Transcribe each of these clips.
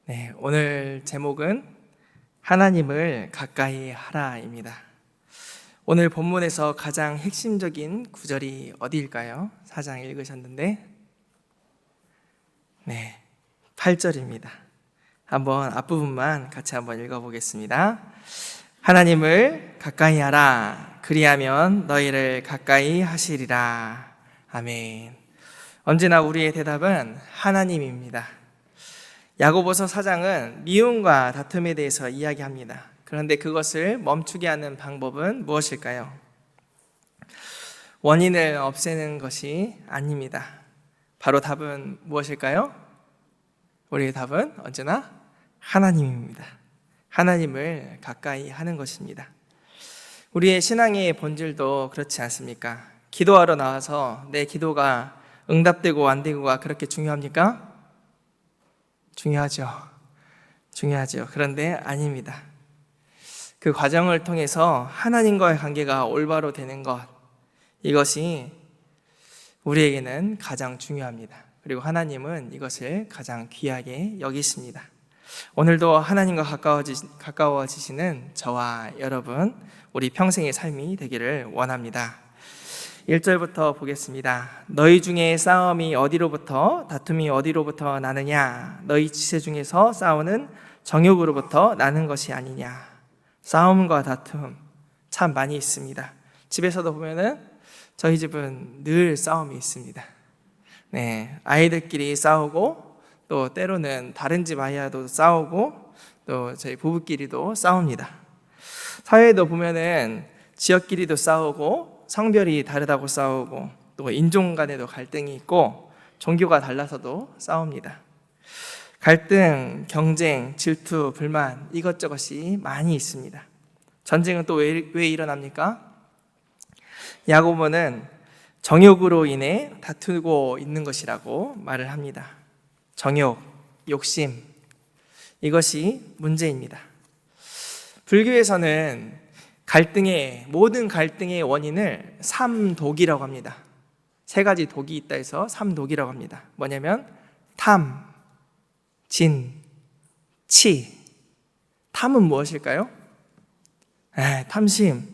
네, 오늘 제목은 하나님을 가까이 하라입니다. 오늘 본문에서 가장 핵심적인 구절이 어디일까요? 4장 읽으셨는데, 네, 8절입니다. 한번 앞부분만 같이 한번 읽어보겠습니다. 하나님을 가까이 하라. 그리하면 너희를 가까이 하시리라. 아멘. 언제나 우리의 대답은 하나님입니다. 야고보서 4장은 미움과 다툼에 대해서 이야기합니다. 그런데 그것을 멈추게 하는 방법은 무엇일까요? 원인을 없애는 것이 아닙니다. 바로 답은 무엇일까요? 우리의 답은 언제나 하나님입니다. 하나님을 가까이 하는 것입니다. 우리의 신앙의 본질도 그렇지 않습니까? 기도하러 나와서 내 기도가 응답되고 안 되고가 그렇게 중요합니까? 중요하죠. 그런데 아닙니다. 그 과정을 통해서 하나님과의 관계가 올바로 되는 것, 이것이 우리에게는 가장 중요합니다. 그리고 하나님은 이것을 가장 귀하게 여기십니다. 오늘도 하나님과 가까워지시는 저와 여러분, 우리 평생의 삶이 되기를 원합니다. 1절부터 보겠습니다. 너희 중에 싸움이 어디로부터, 다툼이 어디로부터 나느냐? 너희 지체 중에서 싸우는 정욕으로부터 나는 것이 아니냐? 싸움과 다툼 참 많이 있습니다. 집에서도 보면은 저희 집은 늘 싸움이 있습니다. 네, 아이들끼리 싸우고, 또 때로는 다른 집 아이와도 싸우고, 또 저희 부부끼리도 싸웁니다. 사회에도 보면은 지역끼리도 싸우고, 성별이 다르다고 싸우고, 또 인종 간에도 갈등이 있고, 종교가 달라서도 싸웁니다. 갈등, 경쟁, 질투, 불만, 이것저것이 많이 있습니다. 전쟁은 또 왜 일어납니까? 야고보는 정욕으로 인해 다투고 있는 것이라고 말을 합니다. 정욕, 욕심, 이것이 문제입니다. 불교에서는 모든 갈등의 원인을 삼독이라고 합니다. 3가지 독이 있다 해서 삼독이라고 합니다. 뭐냐면 탐, 진, 치. 탐은 무엇일까요? 탐심,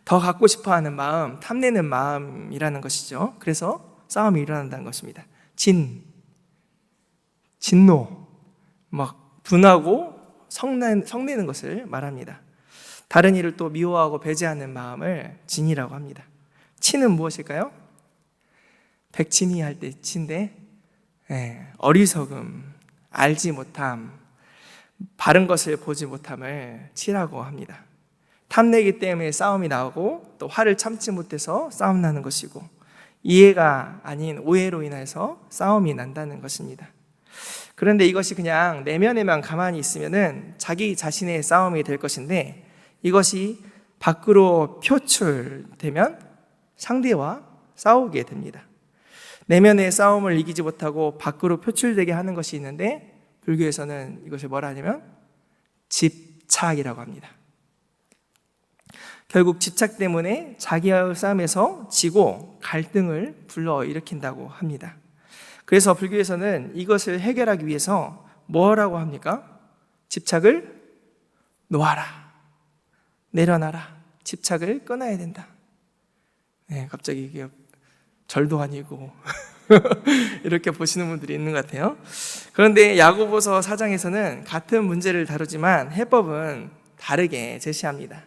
더 갖고 싶어하는 마음, 탐내는 마음이라는 것이죠. 그래서 싸움이 일어난다는 것입니다. 진노, 막 분하고 성내는 것을 말합니다. 다른 이를 또 미워하고 배제하는 마음을 진이라고 합니다. 치는 무엇일까요? 백치니 할 때 치인데, 어리석음, 알지 못함, 바른 것을 보지 못함을 치라고 합니다. 탐내기 때문에 싸움이 나오고, 또 화를 참지 못해서 싸움 나는 것이고, 이해가 아닌 오해로 인해서 싸움이 난다는 것입니다. 그런데 이것이 그냥 내면에만 가만히 있으면은 자기 자신의 싸움이 될 것인데, 이것이 밖으로 표출되면 상대와 싸우게 됩니다. 내면의 싸움을 이기지 못하고 밖으로 표출되게 하는 것이 있는데, 불교에서는 이것을 뭐라 하냐면 집착이라고 합니다. 결국 집착 때문에 자기와의 싸움에서 지고 갈등을 불러일으킨다고 합니다. 그래서 불교에서는 이것을 해결하기 위해서 뭐라고 합니까? 집착을 놓아라, 내려놔라, 집착을 끊어야 된다. 갑자기 이게 절도 아니고 이렇게 보시는 분들이 있는 것 같아요. 그런데 야고보서 4장에서는 같은 문제를 다루지만 해법은 다르게 제시합니다.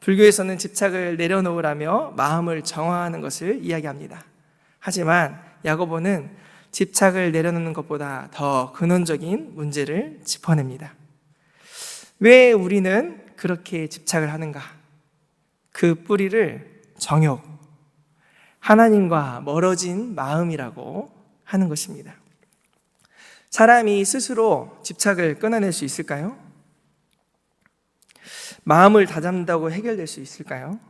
불교에서는 집착을 내려놓으라며 마음을 정화하는 것을 이야기합니다. 하지만 야고보는 집착을 내려놓는 것보다 더 근원적인 문제를 짚어냅니다. 왜 우리는 그렇게 집착을 하는가? 그 뿌리를 정욕, 하나님과 멀어진 마음이라고 하는 것입니다. 사람이 스스로 집착을 끊어낼 수 있을까요? 마음을 다잡는다고 해결될 수 있을까요?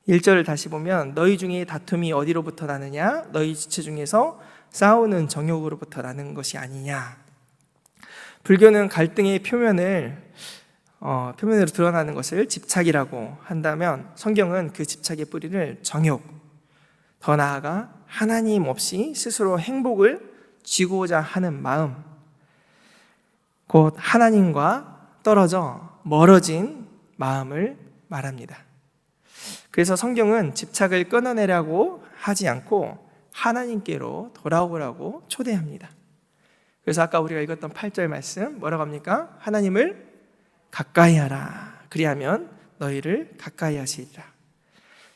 1절을 다시 보면 너희 중에 다툼이 어디로부터 나느냐? 너희 지체 중에서 싸우는 정욕으로부터 나는 것이 아니냐? 불교는 갈등의 표면으로 드러나는 것을 집착이라고 한다면, 성경은 그 집착의 뿌리를 정욕, 더 나아가 하나님 없이 스스로 행복을 쥐고자 하는 마음, 곧 하나님과 떨어져 멀어진 마음을 말합니다. 그래서 성경은 집착을 끊어내라고 하지 않고 하나님께로 돌아오라고 초대합니다. 그래서 아까 우리가 읽었던 8절 말씀 뭐라고 합니까? 하나님을 가까이 하라. 그리하면 너희를 가까이 하시리라.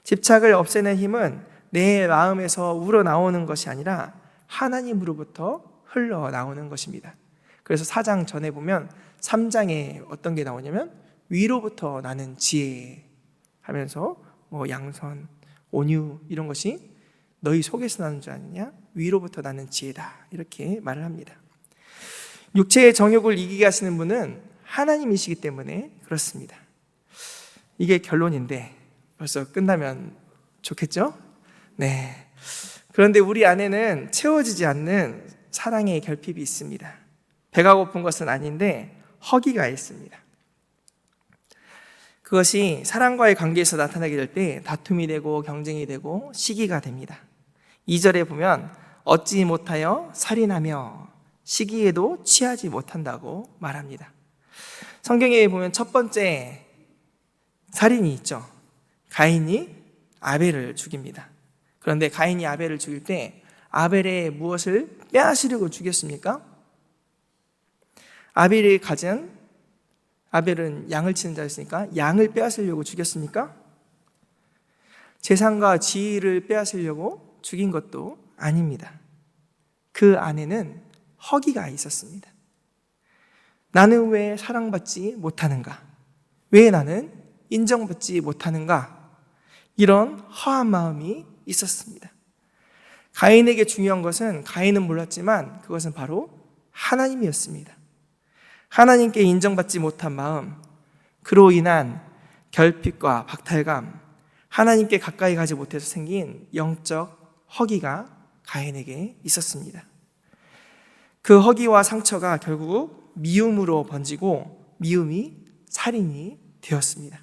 집착을 없애는 힘은 내 마음에서 우러나오는 것이 아니라 하나님으로부터 흘러나오는 것입니다. 그래서 4장 전에 보면 3장에 어떤 게 나오냐면 위로부터 나는 지혜 하면서 양선, 온유 이런 것이 너희 속에서 나는 줄 아느냐? 위로부터 나는 지혜다. 이렇게 말을 합니다. 육체의 정욕을 이기게 하시는 분은 하나님이시기 때문에 그렇습니다. 이게 결론인데 벌써 끝나면 좋겠죠? 네. 그런데 우리 안에는 채워지지 않는 사랑의 결핍이 있습니다. 배가 고픈 것은 아닌데 허기가 있습니다. 그것이 사랑과의 관계에서 나타나게 될 때 다툼이 되고 경쟁이 되고 시기가 됩니다. 2절에 보면 얻지 못하여 살인하며 시기에도 취하지 못한다고 말합니다. 성경에 보면 첫 번째 살인이 있죠. 가인이 아벨을 죽입니다. 그런데 가인이 아벨을 죽일 때 아벨의 무엇을 빼앗으려고 죽였습니까? 아벨은 양을 치는 자였으니까 양을 빼앗으려고 죽였습니까? 재산과 지위를 빼앗으려고 죽인 것도 아닙니다. 그 안에는 허기가 있었습니다. 나는 왜 사랑받지 못하는가? 왜 나는 인정받지 못하는가? 이런 허한 마음이 있었습니다. 가인에게 중요한 것은 가인은 몰랐지만 그것은 바로 하나님이었습니다. 하나님께 인정받지 못한 마음, 그로 인한 결핍과 박탈감, 하나님께 가까이 가지 못해서 생긴 영적 허기가 가인에게 있었습니다. 그 허기와 상처가 결국 미움으로 번지고 미움이 살인이 되었습니다.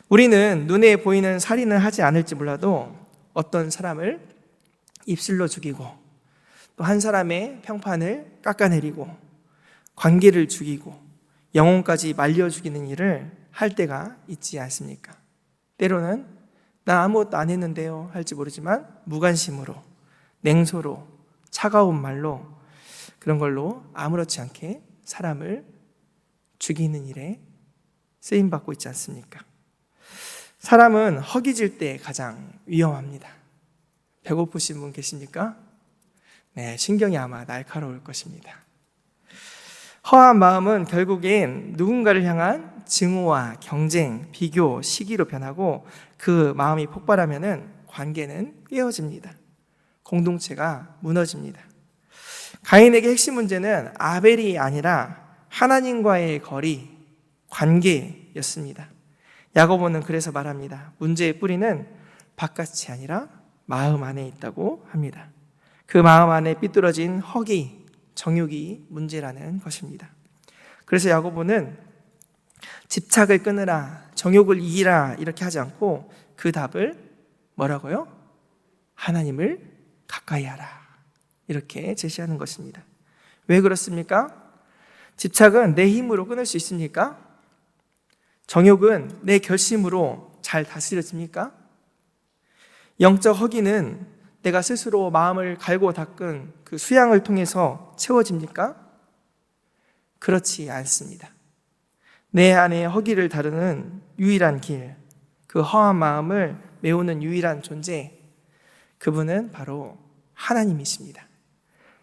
우리는 눈에 보이는 살인을 하지 않을지 몰라도 어떤 사람을 입술로 죽이고 또 한 사람의 평판을 깎아내리고 관계를 죽이고 영혼까지 말려 죽이는 일을 할 때가 있지 않습니까? 때로는 나 아무것도 안 했는데요 할지 모르지만 무관심으로, 냉소로, 차가운 말로 그런 걸로 아무렇지 않게 사람을 죽이는 일에 쓰임받고 있지 않습니까? 사람은 허기질 때 가장 위험합니다. 배고프신 분 계십니까? 네, 신경이 아마 날카로울 것입니다. 허한 마음은 결국엔 누군가를 향한 증오와 경쟁, 비교, 시기로 변하고 그 마음이 폭발하면은 관계는 깨어집니다. 공동체가 무너집니다. 가인에게 핵심 문제는 아벨이 아니라 하나님과의 거리, 관계였습니다. 야고보는 그래서 말합니다. 문제의 뿌리는 바깥이 아니라 마음 안에 있다고 합니다. 그 마음 안에 삐뚤어진 허기, 정욕이 문제라는 것입니다. 그래서 야고보는 집착을 끊으라, 정욕을 이기라 이렇게 하지 않고 그 답을 뭐라고요? 하나님을 가까이 하라 이렇게 제시하는 것입니다. 왜 그렇습니까? 집착은 내 힘으로 끊을 수 있습니까? 정욕은 내 결심으로 잘 다스려집니까? 영적 허기는 내가 스스로 마음을 갈고 닦은 그 수양을 통해서 채워집니까? 그렇지 않습니다. 내 안에 허기를 다루는 유일한 길, 그 허한 마음을 메우는 유일한 존재, 그분은 바로 하나님이십니다.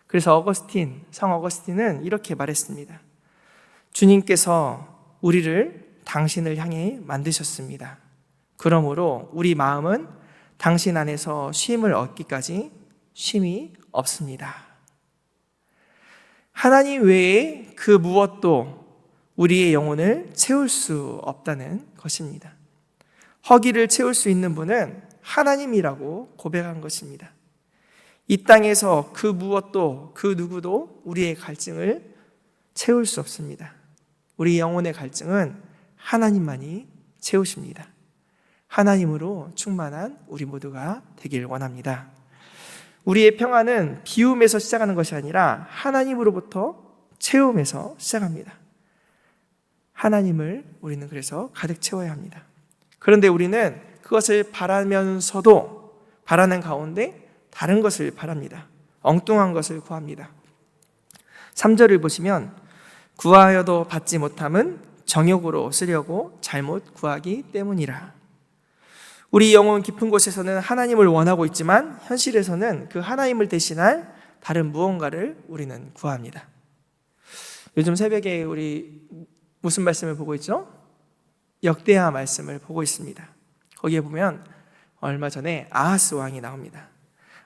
그래서 성 어거스틴은 이렇게 말했습니다. 주님께서 우리를 당신을 향해 만드셨습니다. 그러므로 우리 마음은 당신 안에서 쉼을 얻기까지 쉼이 없습니다. 하나님 외에 그 무엇도 우리의 영혼을 채울 수 없다는 것입니다. 허기를 채울 수 있는 분은 하나님이라고 고백한 것입니다. 이 땅에서 그 무엇도 그 누구도 우리의 갈증을 채울 수 없습니다. 우리 영혼의 갈증은 하나님만이 채우십니다. 하나님으로 충만한 우리 모두가 되길 원합니다. 우리의 평안은 비움에서 시작하는 것이 아니라 하나님으로부터 채움에서 시작합니다. 하나님을 우리는 그래서 가득 채워야 합니다. 그런데 우리는 그것을 바라면서도 바라는 가운데 다른 것을 바랍니다. 엉뚱한 것을 구합니다. 3절을 보시면 구하여도 받지 못함은 정욕으로 쓰려고 잘못 구하기 때문이라. 우리 영혼 깊은 곳에서는 하나님을 원하고 있지만 현실에서는 그 하나님을 대신할 다른 무언가를 우리는 구합니다. 요즘 새벽에 우리 무슨 말씀을 보고 있죠? 역대하 말씀을 보고 있습니다. 거기에 보면 얼마 전에 아하스 왕이 나옵니다.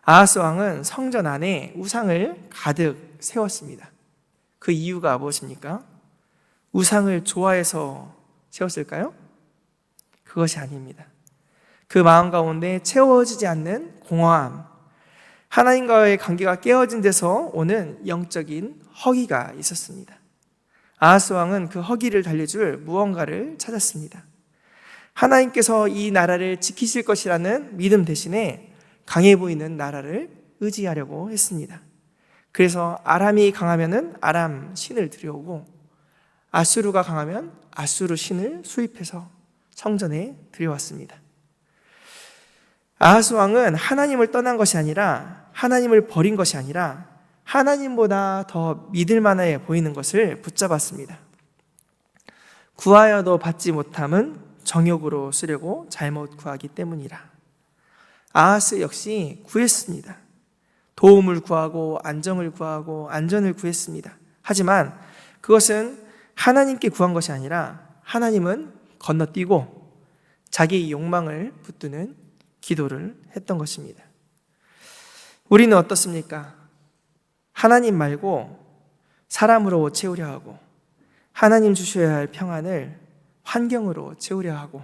아하스 왕은 성전 안에 우상을 가득 세웠습니다. 그 이유가 무엇입니까? 우상을 좋아해서 세웠을까요? 그것이 아닙니다. 그 마음 가운데 채워지지 않는 공허함, 하나님과의 관계가 깨어진 데서 오는 영적인 허기가 있었습니다. 아하스 왕은 그 허기를 달래줄 무언가를 찾았습니다. 하나님께서 이 나라를 지키실 것이라는 믿음 대신에 강해 보이는 나라를 의지하려고 했습니다. 그래서 아람이 강하면은 아람 신을 들여오고 아수르가 강하면 아수르 신을 수입해서 성전에 들여왔습니다. 아하스 왕은 하나님을 떠난 것이 아니라, 하나님을 버린 것이 아니라 하나님보다 더 믿을 만해 보이는 것을 붙잡았습니다. 구하여도 받지 못함은 정욕으로 쓰려고 잘못 구하기 때문이라. 아하스 역시 구했습니다. 도움을 구하고 안정을 구하고 안전을 구했습니다. 하지만 그것은 하나님께 구한 것이 아니라 하나님은 건너뛰고 자기 욕망을 붙드는 기도를 했던 것입니다. 우리는 어떻습니까? 하나님 말고 사람으로 채우려 하고, 하나님 주셔야 할 평안을 환경으로 채우려 하고,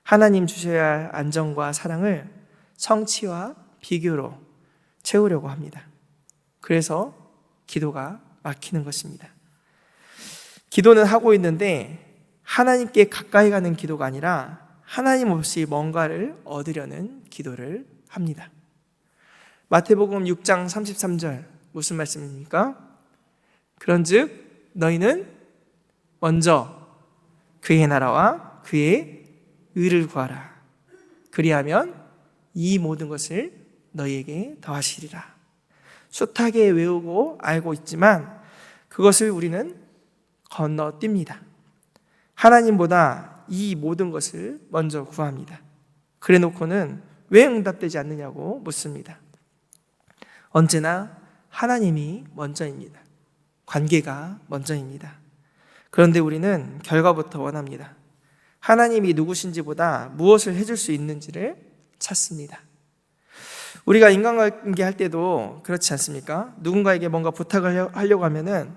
하나님 주셔야 할 안정과 사랑을 성취와 비교로 채우려고 합니다. 그래서 기도가 막히는 것입니다. 기도는 하고 있는데 하나님께 가까이 가는 기도가 아니라 하나님 없이 뭔가를 얻으려는 기도를 합니다. 마태복음 6장 33절 무슨 말씀입니까? 그런즉 너희는 먼저 그의 나라와 그의 의를 구하라. 그리하면 이 모든 것을 너희에게 더하시리라. 숱하게 외우고 알고 있지만 그것을 우리는 건너뜁니다. 하나님보다 이 모든 것을 먼저 구합니다. 그래 놓고는 왜 응답되지 않느냐고 묻습니다. 언제나 하나님이 먼저입니다. 관계가 먼저입니다. 그런데 우리는 결과부터 원합니다. 하나님이 누구신지보다 무엇을 해줄 수 있는지를 찾습니다. 우리가 인간관계 할 때도 그렇지 않습니까? 누군가에게 뭔가 부탁을 하려고 하면은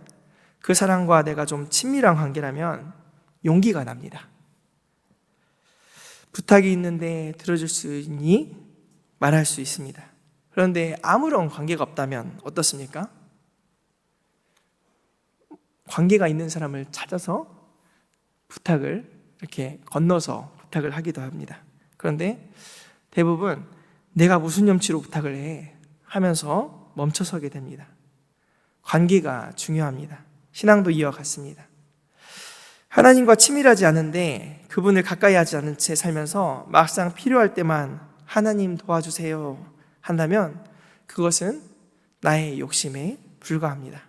그 사람과 내가 좀 친밀한 관계라면 용기가 납니다. 부탁이 있는데 들어줄 수 있니? 말할 수 있습니다. 그런데 아무런 관계가 없다면 어떻습니까? 관계가 있는 사람을 찾아서 부탁을 이렇게 건너서 부탁을 하기도 합니다. 그런데 대부분 내가 무슨 염치로 부탁을 해 하면서 멈춰서게 됩니다. 관계가 중요합니다. 신앙도 이와 같습니다. 하나님과 친밀하지 않은데 그분을 가까이 하지 않은 채 살면서 막상 필요할 때만 하나님 도와주세요 한다면 그것은 나의 욕심에 불과합니다.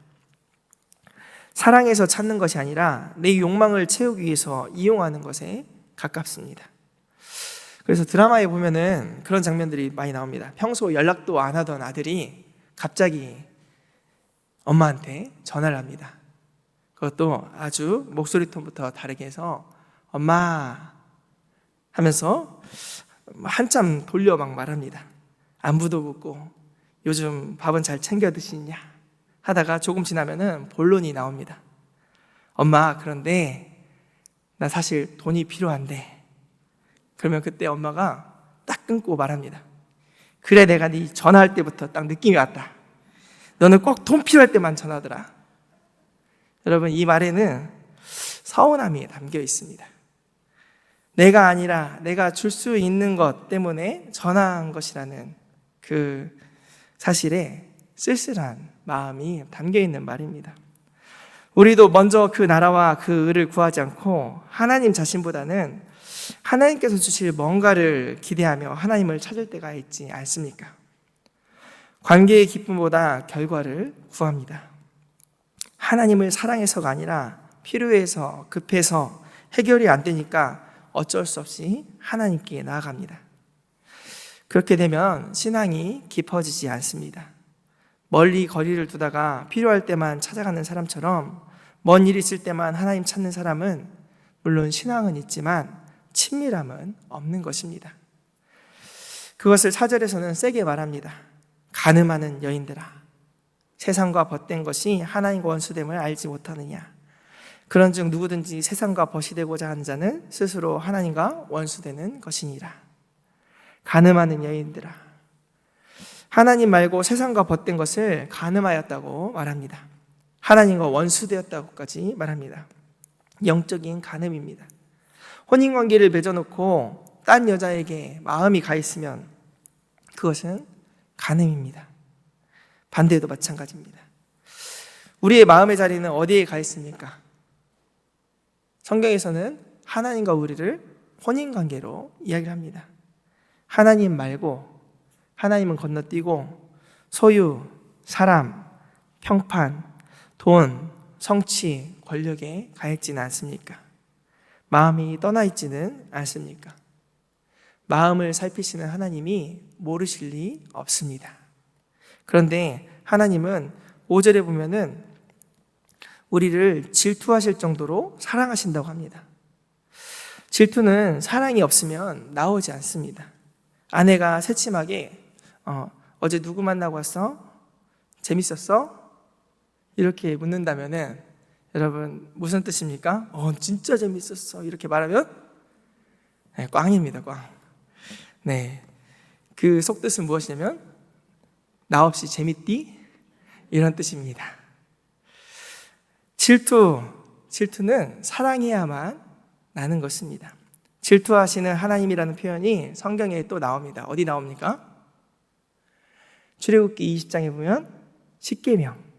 사랑에서 찾는 것이 아니라 내 욕망을 채우기 위해서 이용하는 것에 가깝습니다. 그래서 드라마에 보면은 그런 장면들이 많이 나옵니다. 평소 연락도 안 하던 아들이 갑자기 엄마한테 전화를 합니다. 그것도 아주 목소리 톤부터 다르게 해서 엄마 하면서 한참 돌려 막 말합니다. 안부도 묻고 요즘 밥은 잘 챙겨 드시냐 하다가 조금 지나면은 본론이 나옵니다. 엄마, 그런데 나 사실 돈이 필요한데. 그러면 그때 엄마가 딱 끊고 말합니다. 그래, 내가 네 전화할 때부터 딱 느낌이 왔다. 너는 꼭 돈 필요할 때만 전화하더라. 여러분, 이 말에는 서운함이 담겨 있습니다. 내가 아니라 내가 줄 수 있는 것 때문에 전화한 것이라는 그 사실에 쓸쓸한 마음이 담겨 있는 말입니다. 우리도 먼저 그 나라와 그 의를 구하지 않고 하나님 자신보다는 하나님께서 주실 뭔가를 기대하며 하나님을 찾을 때가 있지 않습니까? 관계의 기쁨보다 결과를 구합니다. 하나님을 사랑해서가 아니라 필요해서, 급해서 해결이 안 되니까 어쩔 수 없이 하나님께 나아갑니다. 그렇게 되면 신앙이 깊어지지 않습니다. 멀리 거리를 두다가 필요할 때만 찾아가는 사람처럼 먼 일 있을 때만 하나님 찾는 사람은 물론 신앙은 있지만 친밀함은 없는 것입니다. 그것을 4절에서는 세게 말합니다. 간음하는 여인들아, 세상과 벗된 것이 하나님과 원수됨을 알지 못하느냐. 그런즉 누구든지 세상과 벗이 되고자 하는 자는 스스로 하나님과 원수되는 것이니라. 간음하는 여인들아, 하나님 말고 세상과 벗된 것을 간음하였다고 말합니다. 하나님과 원수되었다고까지 말합니다. 영적인 간음입니다. 혼인관계를 맺어놓고 딴 여자에게 마음이 가 있으면 그것은 간음입니다. 반대도 마찬가지입니다. 우리의 마음의 자리는 어디에 가 있습니까? 성경에서는 하나님과 우리를 혼인관계로 이야기를 합니다. 하나님 말고, 하나님은 건너뛰고 소유, 사람, 평판, 돈, 성취, 권력에 가 있지는 않습니까? 마음이 떠나 있지는 않습니까? 마음을 살피시는 하나님이 모르실 리 없습니다. 그런데 하나님은 5절에 보면은 우리를 질투하실 정도로 사랑하신다고 합니다. 질투는 사랑이 없으면 나오지 않습니다. 아내가 새침하게 어제 누구 만나고 왔어? 재밌었어? 이렇게 묻는다면은 여러분 무슨 뜻입니까? 진짜 재밌었어 이렇게 말하면 네, 꽝입니다. 꽝. 네, 그 속뜻은 무엇이냐면 나 없이 재밌디? 이런 뜻입니다. 질투는 사랑해야만 나는 것입니다. 질투하시는 하나님이라는 표현이 성경에 또 나옵니다. 어디 나옵니까? 출애굽기 20장에 보면 십계명,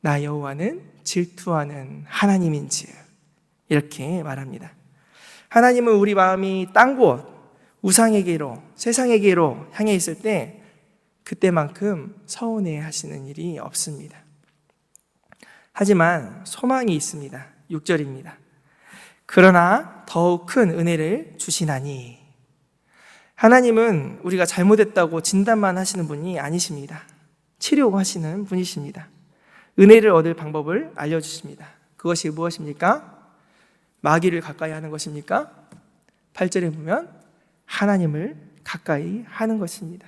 나 여호와는 질투하는 하나님인즉 이렇게 말합니다. 하나님은 우리 마음이 딴 곳, 우상에게로, 세상에게로 향해 있을 때 그때만큼 서운해 하시는 일이 없습니다. 하지만 소망이 있습니다. 6절입니다. 그러나 더욱 큰 은혜를 주시나니. 하나님은 우리가 잘못했다고 진단만 하시는 분이 아니십니다. 치료하시는 분이십니다. 은혜를 얻을 방법을 알려주십니다. 그것이 무엇입니까? 마귀를 가까이 하는 것입니까? 8절에 보면 하나님을 가까이 하는 것입니다.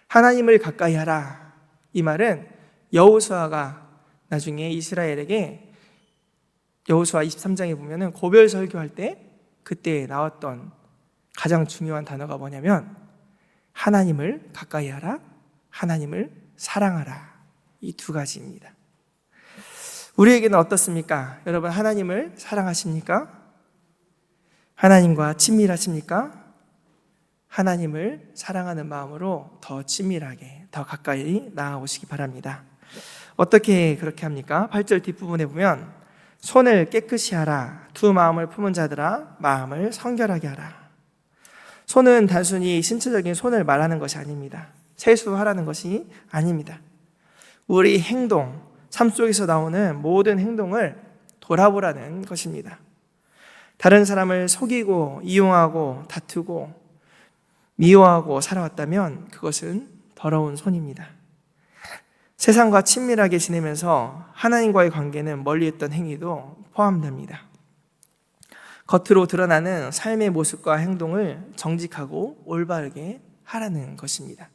하나님을 가까이 하라. 이 말은 여호수아가 나중에 이스라엘에게 여호수아 23장에 보면은 고별 설교할 때 그때 나왔던 가장 중요한 단어가 뭐냐면 하나님을 가까이 하라, 하나님을 사랑하라. 이 두 가지입니다. 우리에게는 어떻습니까? 여러분 하나님을 사랑하십니까? 하나님과 친밀하십니까? 하나님을 사랑하는 마음으로 더 친밀하게, 더 가까이 나아오시기 바랍니다. 어떻게 그렇게 합니까? 8절 뒷부분에 보면 손을 깨끗이 하라. 두 마음을 품은 자들아 마음을 성결하게 하라. 손은 단순히 신체적인 손을 말하는 것이 아닙니다. 세수하라는 것이 아닙니다. 우리 행동, 삶 속에서 나오는 모든 행동을 돌아보라는 것입니다. 다른 사람을 속이고 이용하고 다투고 미워하고 살아왔다면 그것은 더러운 손입니다. 세상과 친밀하게 지내면서 하나님과의 관계는 멀리했던 행위도 포함됩니다. 겉으로 드러나는 삶의 모습과 행동을 정직하고 올바르게 하라는 것입니다.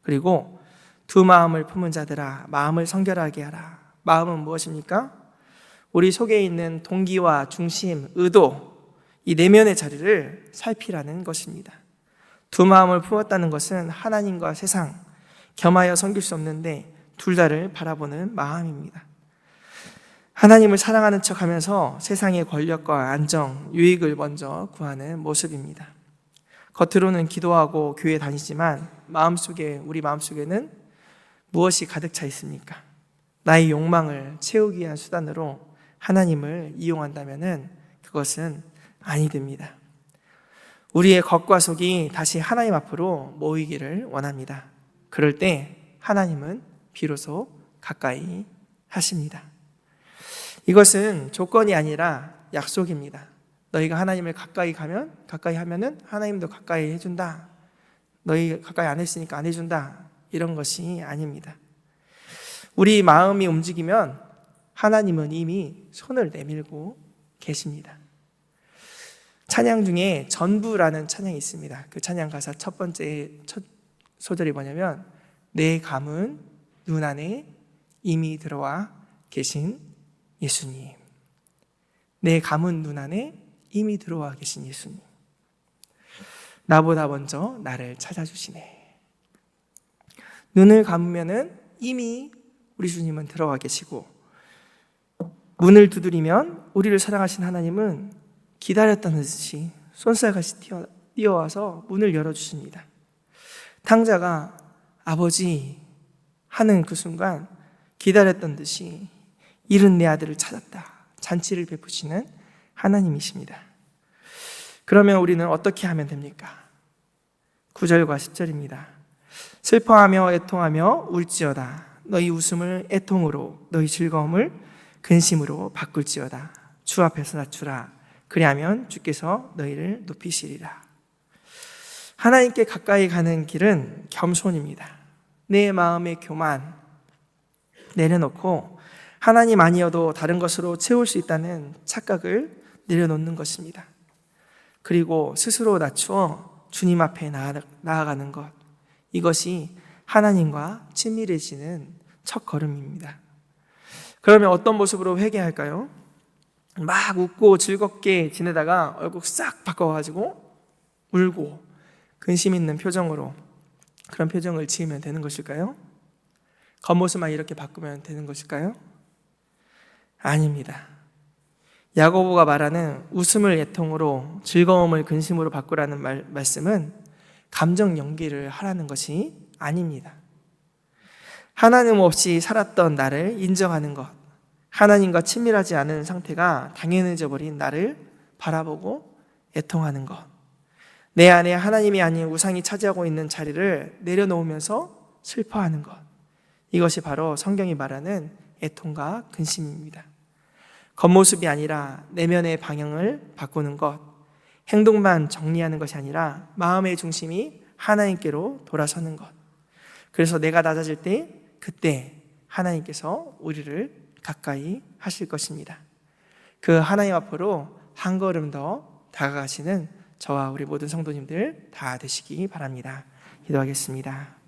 그리고 두 마음을 품은 자들아 마음을 성결하게 하라. 마음은 무엇입니까? 우리 속에 있는 동기와 중심, 의도, 이 내면의 자리를 살피라는 것입니다. 두 마음을 품었다는 것은 하나님과 세상 겸하여 섬길 수 없는데 둘 다를 바라보는 마음입니다. 하나님을 사랑하는 척하면서 세상의 권력과 안정, 유익을 먼저 구하는 모습입니다. 겉으로는 기도하고 교회 다니지만 우리 마음속에는 무엇이 가득 차 있습니까? 나의 욕망을 채우기 위한 수단으로 하나님을 이용한다면 그것은 아니 됩니다. 우리의 겉과 속이 다시 하나님 앞으로 모이기를 원합니다. 그럴 때 하나님은 비로소 가까이 하십니다. 이것은 조건이 아니라 약속입니다. 너희가 하나님을 가까이 하면은 하나님도 가까이 해준다. 너희 가까이 안 했으니까 안 해준다. 이런 것이 아닙니다. 우리 마음이 움직이면 하나님은 이미 손을 내밀고 계십니다. 찬양 중에 전부라는 찬양이 있습니다. 그 찬양 가사 첫 소절이 뭐냐면 내 감은 눈 안에 이미 들어와 계신 예수님. 내 감은 눈 안에 이미 들어와 계신 예수님. 나보다 먼저 나를 찾아주시네. 눈을 감으면은 이미 우리 주님은 들어와 계시고, 문을 두드리면 우리를 사랑하신 하나님은 기다렸다는 듯이 손살같이 뛰어와서 문을 열어주십니다. 탕자가 아버지 하는 그 순간 기다렸던 듯이 잃은 내 아들을 찾았다. 잔치를 베푸시는 하나님이십니다. 그러면 우리는 어떻게 하면 됩니까? 9절과 10절입니다. 슬퍼하며 애통하며 울지어다. 너희 웃음을 애통으로, 너희 즐거움을 근심으로 바꿀지어다. 주 앞에서 낮추라. 그리하면 주께서 너희를 높이시리라. 하나님께 가까이 가는 길은 겸손입니다. 내 마음의 교만 내려놓고 하나님 아니어도 다른 것으로 채울 수 있다는 착각을 내려놓는 것입니다. 그리고 스스로 낮추어 주님 앞에 나아가는 것, 이것이 하나님과 친밀해지는 첫 걸음입니다. 그러면 어떤 모습으로 회개할까요? 막 웃고 즐겁게 지내다가 얼굴 싹 바꿔가지고 울고 근심 있는 표정으로 그런 표정을 지으면 되는 것일까요? 겉모습만 이렇게 바꾸면 되는 것일까요? 아닙니다. 야고보가 말하는 웃음을 애통으로 즐거움을 근심으로 바꾸라는 말씀은 감정 연기를 하라는 것이 아닙니다. 하나님 없이 살았던 나를 인정하는 것, 하나님과 친밀하지 않은 상태가 당연해져 버린 나를 바라보고 애통하는 것, 내 안에 하나님이 아닌 우상이 차지하고 있는 자리를 내려놓으면서 슬퍼하는 것, 이것이 바로 성경이 말하는 애통과 근심입니다. 겉모습이 아니라 내면의 방향을 바꾸는 것, 행동만 정리하는 것이 아니라 마음의 중심이 하나님께로 돌아서는 것. 그래서 내가 낮아질 때 그때 하나님께서 우리를 가까이 하실 것입니다. 그 하나님 앞으로 한 걸음 더 다가가시는 저와 우리 모든 성도님들 다 되시기 바랍니다. 기도하겠습니다.